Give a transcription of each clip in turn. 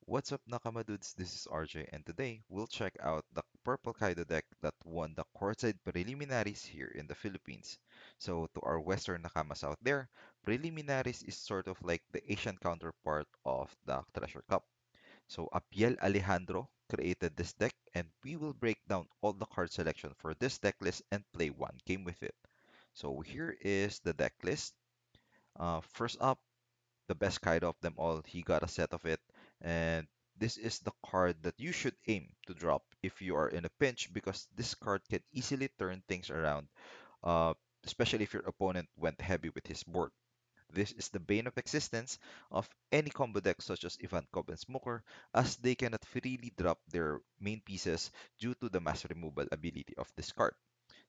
What's up, Nakama Dudes? This is RJ, and today we'll check out the purple Kaido deck that won the courtside preliminaries here in the Philippines. So, to our Western Nakamas out there, preliminaries is sort of like the Asian counterpart of the Treasure Cup. So, Abiel Alejandro created this deck, and we will break down all the card selection for this deck list and play one game with it. So, here is the deck list. First up, the best Kaido of them all. He got a set of it, and this is the card that you should aim to drop if you are in a pinch because this card can easily turn things around, uh, especially if your opponent went heavy with his board. This is the bane of existence of any combo deck such as Ivankov and Smoker, as they cannot freely drop their main pieces due to the mass removal ability of this card.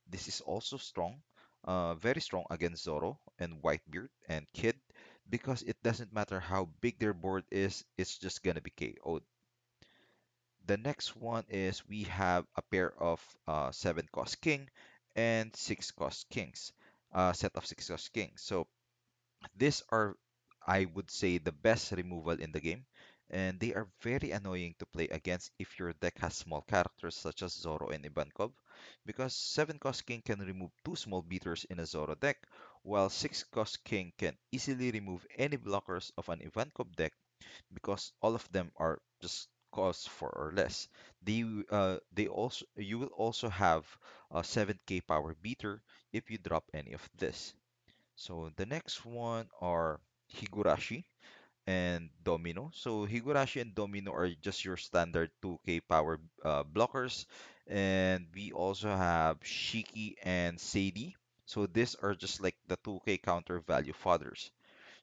This is also strong, very strong against Zoro and Whitebeard and Kid because it doesn't matter how big their board is, it's just gonna be KO'd. The next one is we have a pair of 7 cost king and 6 cost kings, set of 6 cost kings. So these are, I would say, the best removal in the game, and they are very annoying to play against if your deck has small characters such as Zoro and Ivankov, because 7 cost King can remove 2 small beaters in a Zoro deck, while 6 cost King can easily remove any blockers of an Ivankov deck because all of them are just cost 4 or less. They also you will also have a 7k power beater if you drop any of this. So the next one are Higurashi and Domino. So Higurashi and Domino are just your standard 2k power blockers. And we also have Shiki and Sadie. So these are just like the 2k counter value fodders.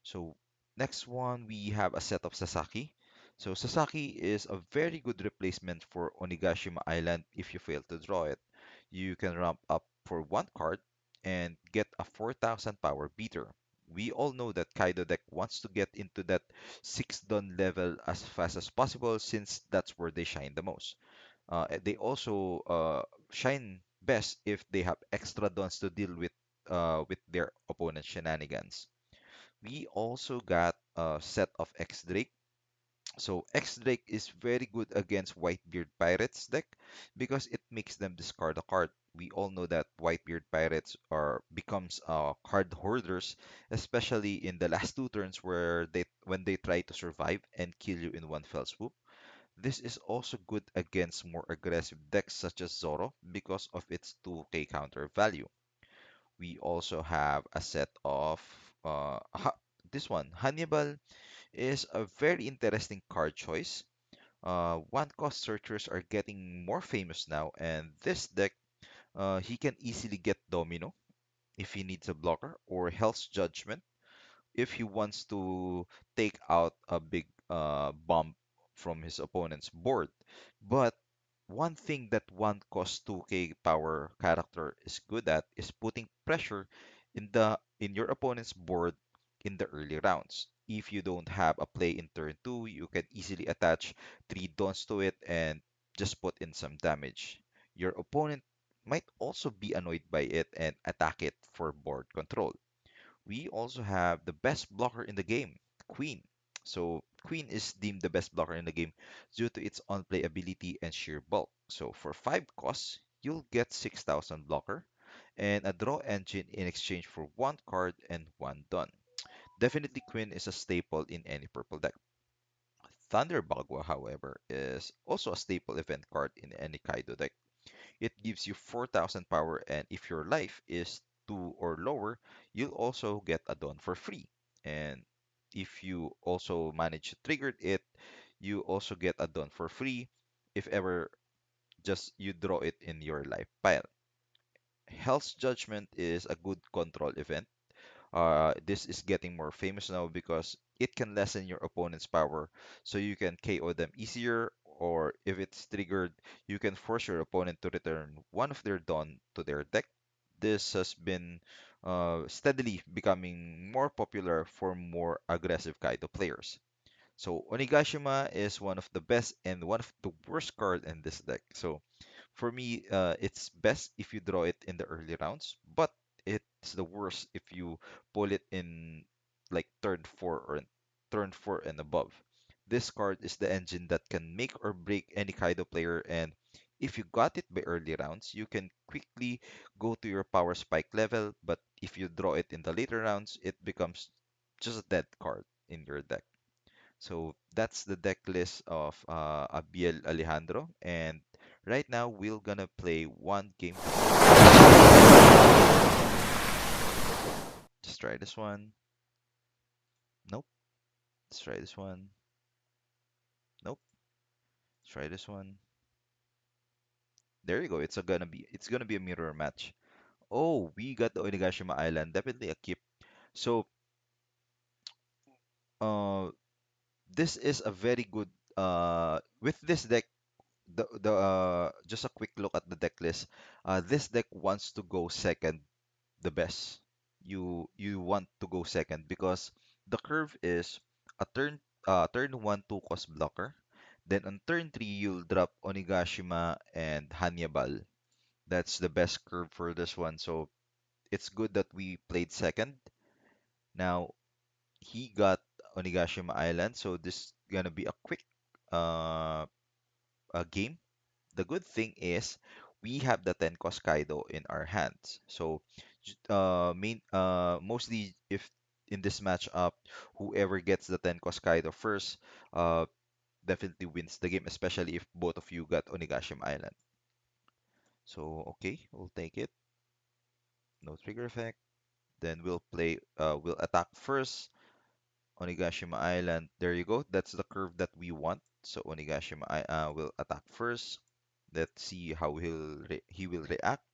So next one, we have a set of Sasaki. So Sasaki is a very good replacement for Onigashima Island if you fail to draw it. You can ramp up for one card and get a 4,000 power beater. We all know that Kaido deck wants to get into that 6 Don level as fast as possible since that's where they shine the most. They also shine best if they have extra Dons to deal with their opponent's shenanigans. We also got a set of X Drake. So X Drake is very good against Whitebeard Pirates deck because it makes them discard a card. We all know that Whitebeard Pirates are becomes card hoarders, especially in the last two turns where they when they try to survive and kill you in one fell swoop. This is also good against more aggressive decks such as Zoro because of its 2k counter value. We also have a set of this one. Hannibal is a very interesting card choice. One cost searchers are getting more famous now, and this deck, he can easily get Domino if he needs a blocker, or Hell's Judgment if he wants to take out a big bomb from his opponent's board. But one thing that one cost 2k power character is good at is putting pressure in your opponent's board in the early rounds. If you don't have a play in turn 2, you can easily attach 3 dons to it and just put in some damage. Your opponent might also be annoyed by it and attack it for board control. We also have the best blocker in the game, Queen. So Queen is deemed the best blocker in the game due to its on-play ability and sheer bulk. So for 5 costs, you'll get 6,000 blocker and a draw engine in exchange for one card and one done. Definitely Queen is a staple in any purple deck. Thunder Bagua, however, is also a staple event card in any Kaido deck. It gives you 4,000 power, and if your life is 2 or lower, you'll also get a Dawn for free. And if you also manage to trigger it, you also get a Dawn for free if ever just you draw it in your life pile. Hell's Judgment is a good control event. This is getting more famous now because it can lessen your opponent's power, so you can KO them easier, or if it's triggered, you can force your opponent to return one of their Dawn to their deck. This has been steadily becoming more popular for more aggressive Kaido players. So Onigashima is one of the best and one of the worst card in this deck. So for me, it's best if you draw it in the early rounds, but it's the worst if you pull it in like turn 4 or turn 4 and above. This card is the engine that can make or break any Kaido player, and if you got it by early rounds, you can quickly go to your power spike level, but if you draw it in the later rounds, it becomes just a dead card in your deck. So that's the deck list of Abiel Alejandro, and right now we're gonna play one game. Just try this one. Nope. Let's try this one. Nope. Let's try this one. There you go. It's gonna be a mirror match. Oh, we got the Onigashima Island. Definitely a keep. So, uh, this is a very good. With this deck, the just a quick look at the deck list. This deck wants to go second, the best. You want to go second because the curve is a turn one two cost blocker. Then on turn three, you'll drop Onigashima and Hannibal. That's the best curve for this one. So it's good that we played second. Now he got Onigashima Island, so this is gonna be a quick uh game. The good thing is we have the 10 cost Kaido in our hands. So mostly if in this matchup whoever gets the 10 cost Kaido first definitely wins the game, especially if both of you got Onigashima Island. So okay, we'll take it. No trigger effect. Then we'll attack first. Onigashima Island. There you go. That's the curve that we want. So Onigashima will attack first. Let's see how he will react.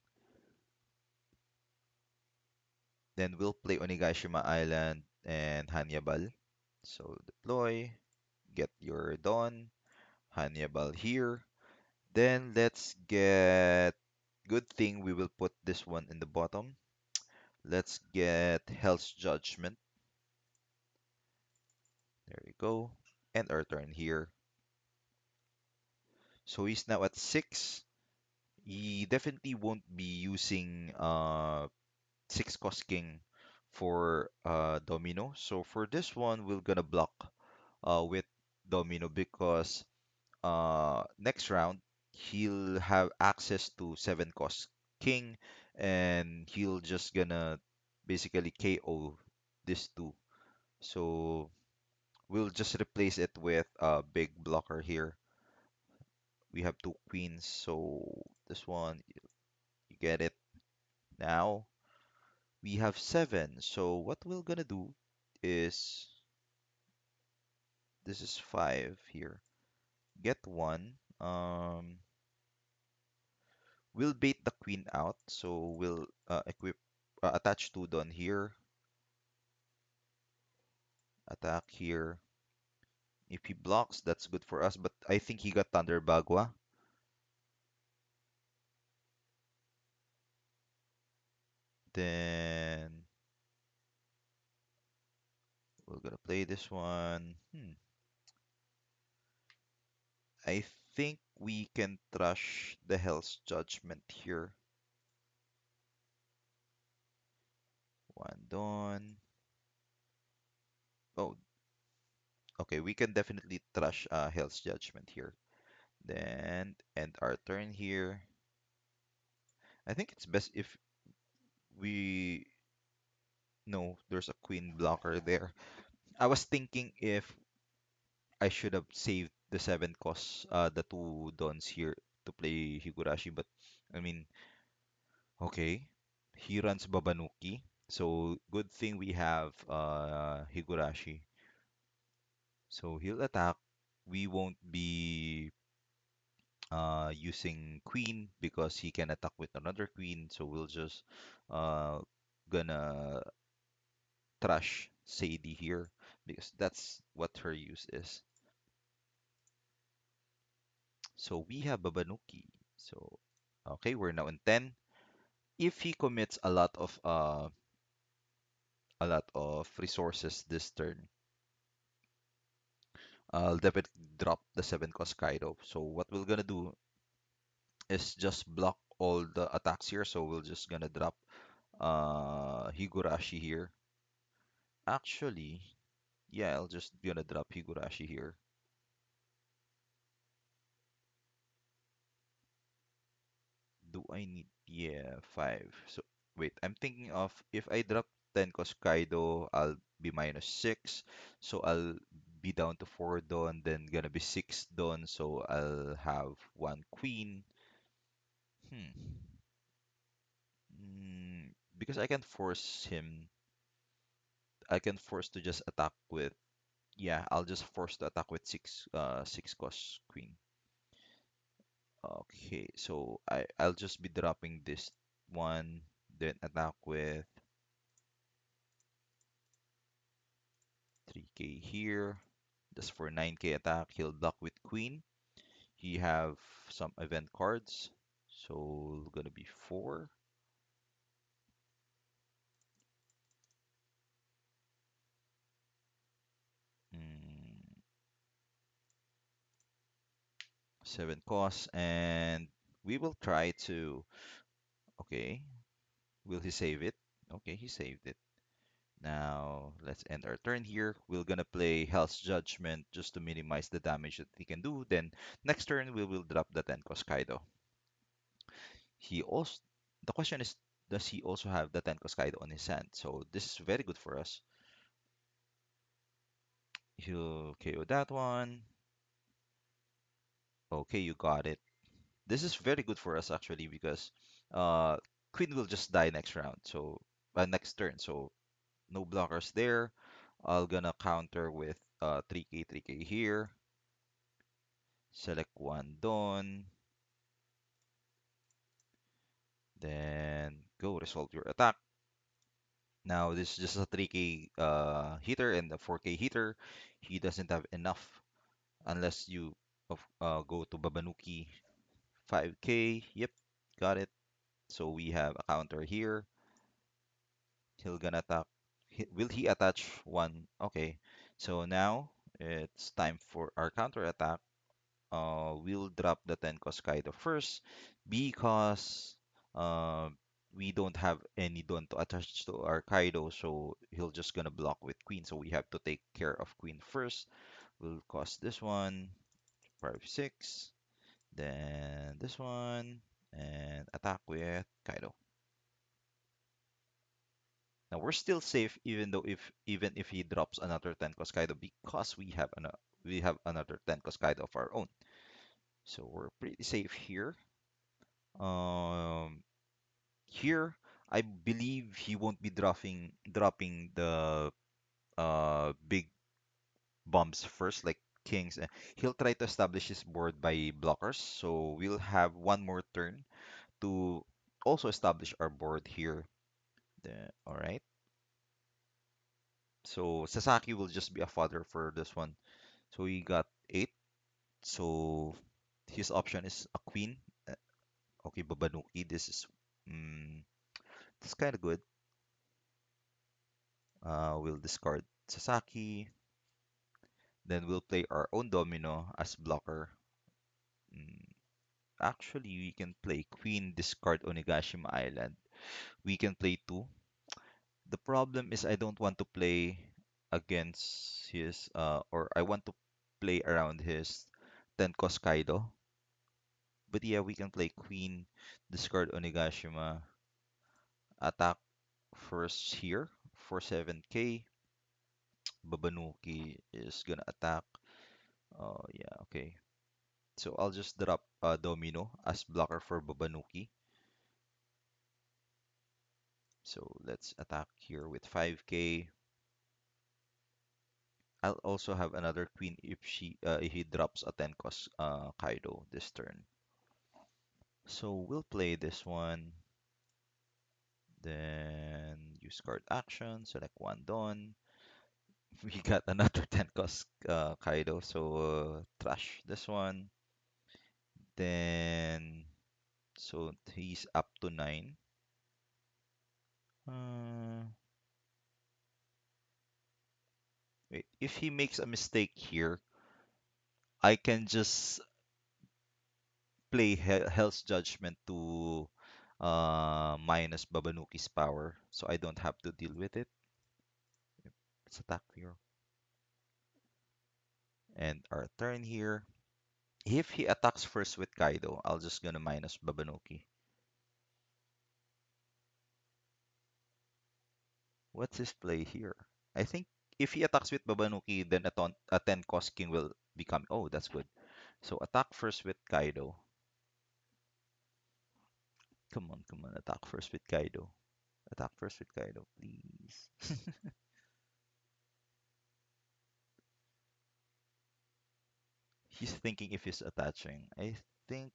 Then we'll play Onigashima Island and Hannibal. So deploy, get your Dawn, Hannibal here. Then let's get, good thing we will put this one in the bottom. Let's get Hell's Judgment. There you go. And our turn here. So he's now at 6. He definitely won't be using 6 cost king for domino. So for this one, we're gonna block with domino because next round he'll have access to 7 cost king and he'll just gonna basically KO this two. So we'll just replace it with a big blocker here. We have 2 queens, so this one you get it. Now we have 7. So what we're gonna do is, this is 5 here. Get 1. We'll bait the queen out. So we'll attach 2 Don here. Attack here. If he blocks, that's good for us. But I think he got Thunder Bagua. Then we're gonna play this one. I think we can trash the Hell's Judgment here. 1 Dawn. Oh, okay, we can definitely trash Hell's Judgment here. Then end our turn here. I think it's best if we know there's a queen blocker there. I was thinking if I should have saved the 7 costs, the 2 dons here to play Higurashi, but I mean, okay. He runs Babanuki, so good thing we have Higurashi. So he'll attack. We won't be using queen because he can attack with another queen. So we'll just uh, gonna trash Sadie here because that's what her use is. So we have Babanuki. So okay, we're now in 10. If he commits a lot of resources this turn, I'll definitely drop the 7 cost Kaido. So what we're gonna do is just block all the attacks here. So we're just gonna drop Higurashi here. Actually, yeah, I'll just gonna drop Higurashi here. I need? Yeah, 5. So wait, I'm thinking of if I drop 10 cause Kaido, I'll be minus 6. So I'll be down to 4 Dawn, then gonna be 6 Dawn, so I'll have 1 Queen. Hmm. Because I can force to just attack with, yeah, I'll just force to attack with 6 cost Queen. Okay, so I'll just be dropping this one, then attack with 3k here. Just for 9k attack, he'll block with queen. He have some event cards, so gonna be 4. Mm, 7 costs, and we will try to. Okay, will he save it? Okay, he saved it. Now, let's end our turn here. We're gonna play Hell's Judgment just to minimize the damage that he can do. Then next turn we will drop the 10 cost Kaido. He also the question is, does he also have the 10 cost Kaido on his hand? So this is very good for us. He'll KO that one. Okay, you got it. This is very good for us actually because uh Queen will just die next round. So next turn. So no blockers there. I'll gonna counter with 3k 3k here. Select one Dawn, then go resolve your attack. Now this is just a 3k hitter and a 4k hitter. He doesn't have enough unless you go to Babanuki 5k. Yep, got it. So we have a counter here. He'll gonna attack. Will he attach one? Okay. So now it's time for our counter attack. We'll drop the 10 cost Kaido first because uh, we don't have any Don to attach to our Kaido, so he'll just gonna block with Queen. So we have to take care of Queen first. We'll cost this one 5 6, then this one, and attack with Kaido. Now we're still safe even if he drops another 10 cost Kaido because we have another 10 cost Kaido of our own. So we're pretty safe here. Um, Here, I believe he won't be dropping the big bombs first, like kings. He'll try to establish his board by blockers. So we'll have one more turn to also establish our board here. All right. So Sasaki will just be a fodder for this one. So we got 8. So his option is a queen. Uh, Okay, Babanuki. Mm, this is kind of good. We'll discard Sasaki. Then we'll play our own domino as blocker. Mm, Actually, we can play queen, discard Onigashima Island. We can play two. The problem is I don't want to play against his, or I want to play around his Tenko Kaido. But yeah, we can play queen, discard Onigashima, attack first here for 7k. Babanuki is gonna attack. Oh yeah, okay. So I'll just drop Domino as blocker for Babanuki. So let's attack here with 5k. I'll also have another queen if he drops a 10 cost Kaido this turn. So we'll play this one. Then use card action, select one Dawn. We got another 10 cost Kaido, so trash this one. Then so he's up to 9. Uh, Wait, if he makes a mistake here, I can just play Hell's Judgment to minus Babanuki's power, so I don't have to deal with it. Let's attack here. And our turn here. If he attacks first with Kaido, I'll just gonna minus Babanuki. What's his play here? I think if he attacks with Babanuki, then a 10 cost king will become. Oh, that's good. So attack first with Kaido. Come on, attack first with Kaido. Attack first with Kaido, please. He's thinking if he's attaching. I think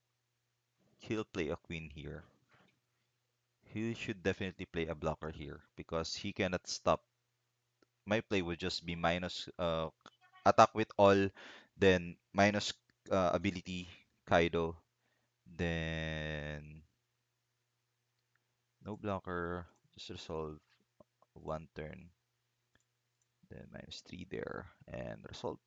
he'll play a queen here. He should definitely play a blocker here because he cannot stop. My play would just be minus attack with all, then minus ability Kaido, then no blocker, just resolve one turn, then minus three there, and resolve.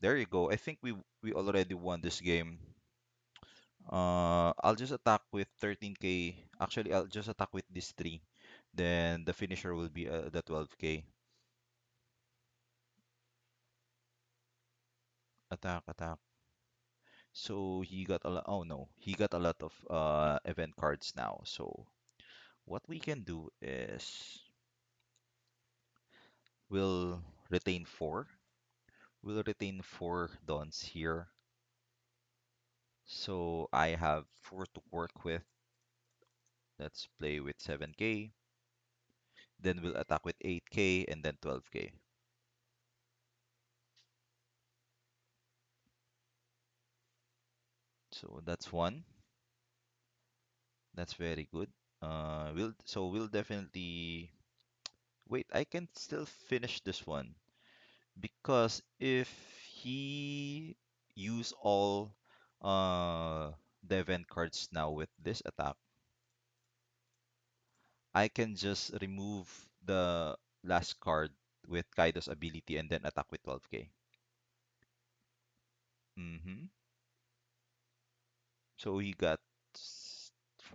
There you go. I think we already won this game. I'll just attack with 13k. Actually, I'll just attack with this three. Then the finisher will be the 12k. Attack, attack. So he got a lot. Oh no, he got a lot of event cards now. So what we can do is we'll retain four. We'll retain four dons here. So I have four to work with. Let's play with 7k. Then we'll attack with 8k and then 12k. So that's one. That's very good. We'll definitely wait. I can still finish this one because if he use all uh the event cards now with this attack, I can just remove the last card with Kaido's ability and then attack with 12k. Mm-hmm. So he got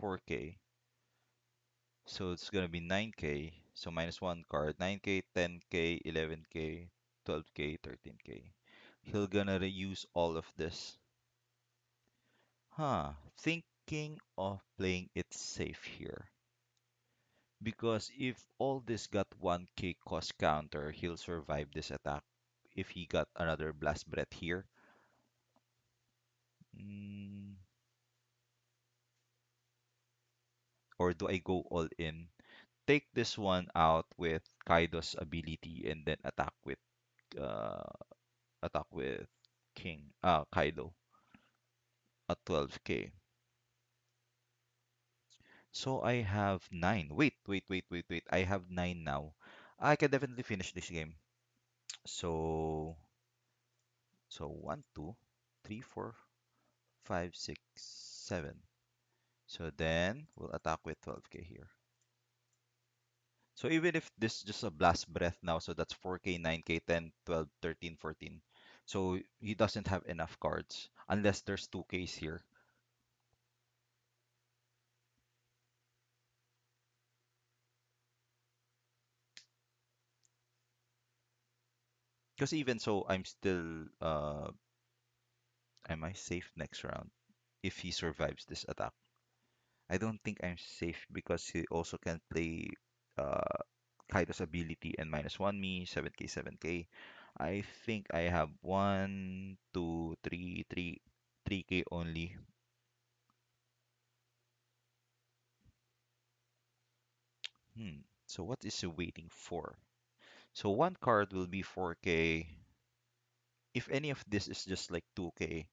4k. So it's gonna be 9k. So minus one card. 9k, 10k, 11k, 12k, 13k. He'll gonna reuse all of this. Huh. Thinking of playing it safe here. Because if all this got 1k cost counter, he'll survive this attack. If he got another blast breath here. Mm, or do I go all in? Take this one out with Kaido's ability and then uh attack with Kaido at 12k. So I have nine. Wait. I have nine now. I can definitely finish this game. So one, two, three, four, five, six, seven. So then we'll attack with 12k here. So even if this is just a blast breath now, so that's 4k, 9k, 10, 12, 13, 14. So he doesn't have enough cards unless there's 2ks here. Because even so, I'm still am I safe next round if he survives this attack? I don't think I'm safe because he also can play uh Kaido's ability and minus one me, 7k, 7k. I think I have one, two, three, 3k only. So what is he waiting for? So one card will be 4k. If any of this is just like 2k,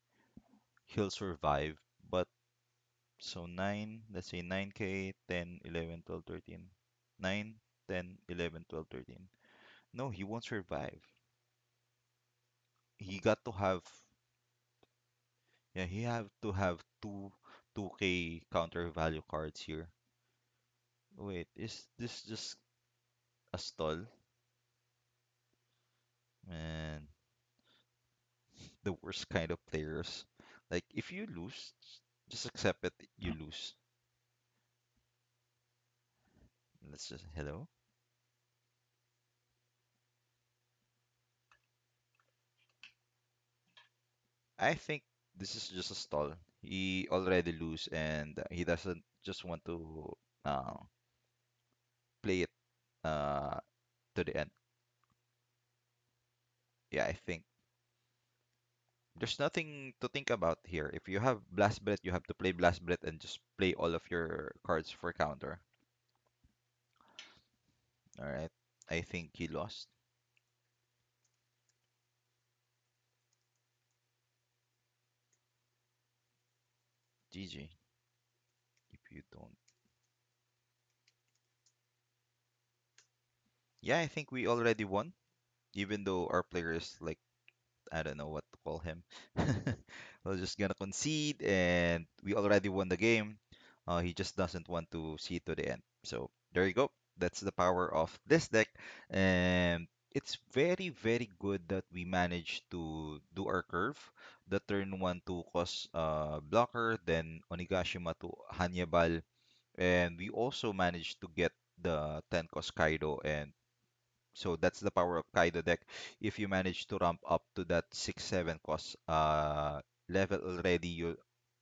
he'll survive. But so 9, let's say 9k, 10, 11, 12, 13. 9, 10, 11, 12, 13. No, he won't survive. He got to have, yeah, he have to have 2k counter value cards here. Wait, is this just a stall? Man, the worst kind of players. Like, if you lose, just accept it, you lose. Let's just, hello? I think this is just a stall. He already lose and he doesn't just want to uh, play it uh, to the end. Yeah, I think there's nothing to think about here. If you have Blast Bret, you have to play Blast Bret and just play all of your cards for counter. All right. I think he lost. GG. If you don't. Yeah, I think we already won, even though our player is like, I don't know what to call him. We're just gonna concede, and we already won the game. He just doesn't want to see it to the end. So there you go. That's the power of this deck, and it's very, very good that we managed to do our curve. The turn one to cause blocker, then Onigashima to Hanyabal, and we also managed to get the 10 cost Kaido, and so that's the power of Kaido deck. If you manage to ramp up to that 6-7 cost level already, you're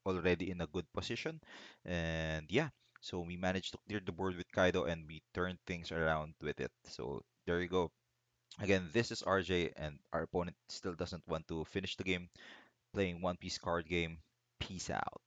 already in a good position. And yeah, so we managed to clear the board with Kaido and we turned things around with it. So there you go. Again, this is RJ and our opponent still doesn't want to finish the game playing One Piece card game. Peace out.